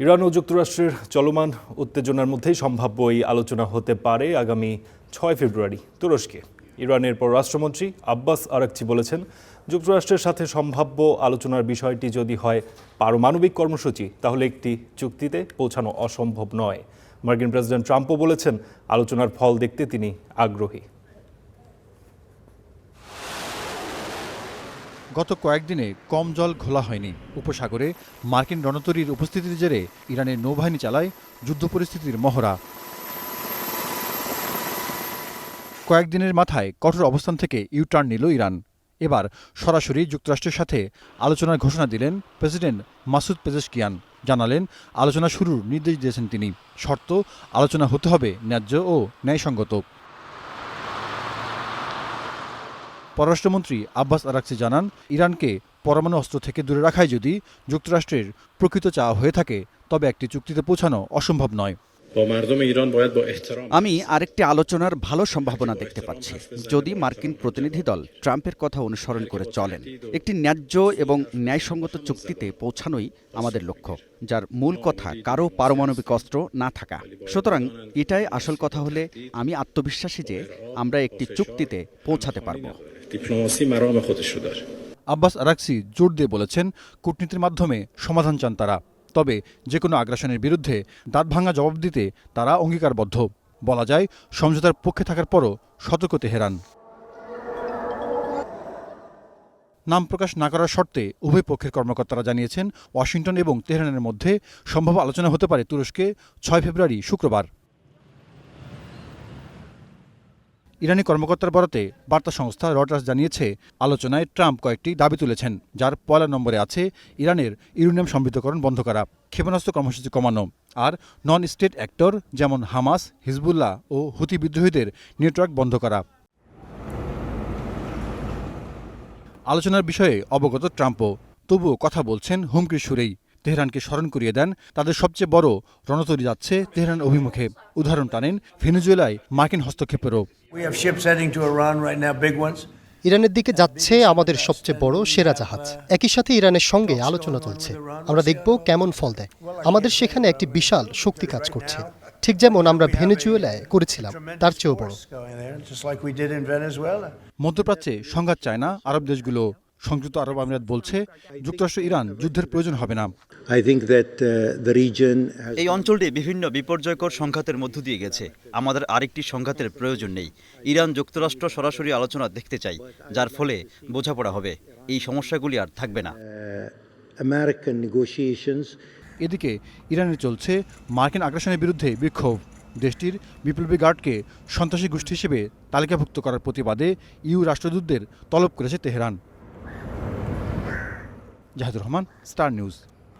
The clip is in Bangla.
ইরান ও যুক্তরাষ্ট্রের চলমান উত্তেজনার মধ্যেই সম্ভাব্য এই আলোচনা হতে পারে আগামী 6 ফেব্রুয়ারি তুরস্কে। ইরানের পররাষ্ট্রমন্ত্রী আব্বাস আরাকচি বলেছেন, যুক্তরাষ্ট্রের সাথে সম্ভাব্য আলোচনার বিষয়টি যদি হয় পারমাণবিক কর্মসূচি, তাহলে একটি চুক্তিতে পৌঁছানো অসম্ভব নয়। মার্কিন প্রেসিডেন্ট ট্রাম্পও বলেছেন, আলোচনার ফল দেখতে তিনি আগ্রহী। গত কয়েকদিনে কম জল ঘোলা হয়নি। উপসাগরে মার্কিন রণতরীর উপস্থিতির জেরে ইরানের নৌবাহিনী চালায় যুদ্ধ পরিস্থিতির মহড়া। কয়েকদিনের মাথায় কঠোর অবস্থান থেকে ইউটার্ন নিল ইরান। এবার সরাসরি যুক্তরাষ্ট্রের সাথে আলোচনার ঘোষণা দিলেন প্রেসিডেন্ট মাসুদ পেজেশকিয়ান। জানালেন, আলোচনা শুরুর নির্দেশ দিয়েছেন তিনি। শর্ত, আলোচনা হতে হবে ন্যায্য ও ন্যায়সঙ্গত। পররাষ্ট্রমন্ত্রী আব্বাস আরাকচি জানান, ইরানকে পরমাণু অস্ত্র থেকে দূরে রাখাই যদি যুক্তরাষ্ট্রের প্রকৃত চাওয়া হয়ে থাকে, তবে একটি চুক্তিতে পৌঁছানো অসম্ভব নয়। আমি আরেকটি আলোচনার ভালো সম্ভাবনা দেখতে পাচ্ছি, যদি মার্কিন প্রতিনিধি দল ট্রাম্পের কথা অনুসরণ করে চলেন। একটি ন্যায্য এবং ন্যায়সঙ্গত চুক্তিতে পৌঁছানোই আমাদের লক্ষ্য, যার মূল কথা কারো পারমাণবিক অস্ত্র না থাকা। সুতরাং এটাই আসল কথা হলে আমি আত্মবিশ্বাসী যে আমরা একটি চুক্তিতে পৌঁছাতে পারব। আব্বাস আরাকচি জোর দিয়ে বলেছেন, কূটনীতির মাধ্যমে সমাধান চান তারা। তবে যে কোনো আগ্রাসনের বিরুদ্ধে দাঁতভাঙা জবাব দিতে তারা অঙ্গীকারবদ্ধ। বলা যায়, সমঝোতার পক্ষে থাকার পরও সতর্ক তেহরান। নাম প্রকাশ না করার শর্তে উভয় পক্ষের কর্মকর্তারা জানিয়েছেন, ওয়াশিংটন এবং তেহরানের মধ্যে সম্ভাব্য আলোচনা হতে পারে তুরস্কে 6 ফেব্রুয়ারি শুক্রবার। ইরানি কর্মকর্তার বরাতে বার্তা সংস্থা রয়টার্স জানিয়েছে, আলোচনায় ট্রাম্প কয়েকটি দাবি তুলেছেন, যার পয়লা নম্বরে আছে ইরানের ইউরেনিয়াম সমৃদ্ধকরণ বন্ধ করা, ক্ষেপণাস্ত্র কর্মসূচি কমানো, আর নন স্টেট অ্যাক্টর যেমন হামাস, হিজবুল্লাহ ও হুতি বিদ্রোহীদের নেটওয়ার্ক বন্ধ করা। আলোচনার বিষয়ে অবগত ট্রাম্পও, তবুও কথা বলছেন হুমকির সুরেই। তেহরানকে স্মরণ করিয়ে দেন, তাদের সবচেয়ে বড় রণতরী যাচ্ছে তেহরান অভিমুখে। উদাহরণ টানেন ভেনেজুয়েলায় মার্কিন হস্তক্ষেপেরও। ইরানের দিকে যাচ্ছে আমাদের সবচেয়ে বড় সেরা জাহাজ। একই সাথে ইরানের সঙ্গে আলোচনা চলছে। আমরা দেখব কেমন ফল দেয়। আমাদের সেখানে একটি বিশাল শক্তি কাজ করছে, ঠিক যেমন আমরা ভেনেজুয়েলায় করেছিলাম, তার চেয়েও বড়। মধ্যপ্রাচ্যে সংঘাত চায় না আরব দেশগুলো। সংযুক্ত আরব আমিরাত বলছে, যুক্তরাষ্ট্র ইরান যুদ্ধের প্রয়োজন হবে না। এই অঞ্চলটি বিভিন্ন বিপর্যয়কর সংঘাতের মধ্য দিয়ে গেছে। আমাদের আরেকটি সংঘাতের প্রয়োজন নেই। ইরান যুক্তরাষ্ট্র সরাসরি আলোচনা দেখতে চাই, যার ফলে বোঝাপড়া হবে। এই সমস্যাগুলি আর থাকবে না। এদিকে ইরানে চলছে মার্কিন আগ্রাসনের বিরুদ্ধে বিক্ষোভ। দেশটির বিপ্লবী গার্ডকে সন্ত্রাসী গোষ্ঠী হিসেবে তালিকাভুক্ত করার প্রতিবাদে ইউ রাষ্ট্রদূতদের তলব করেছে Tehran. Zahidur Rahman, star news.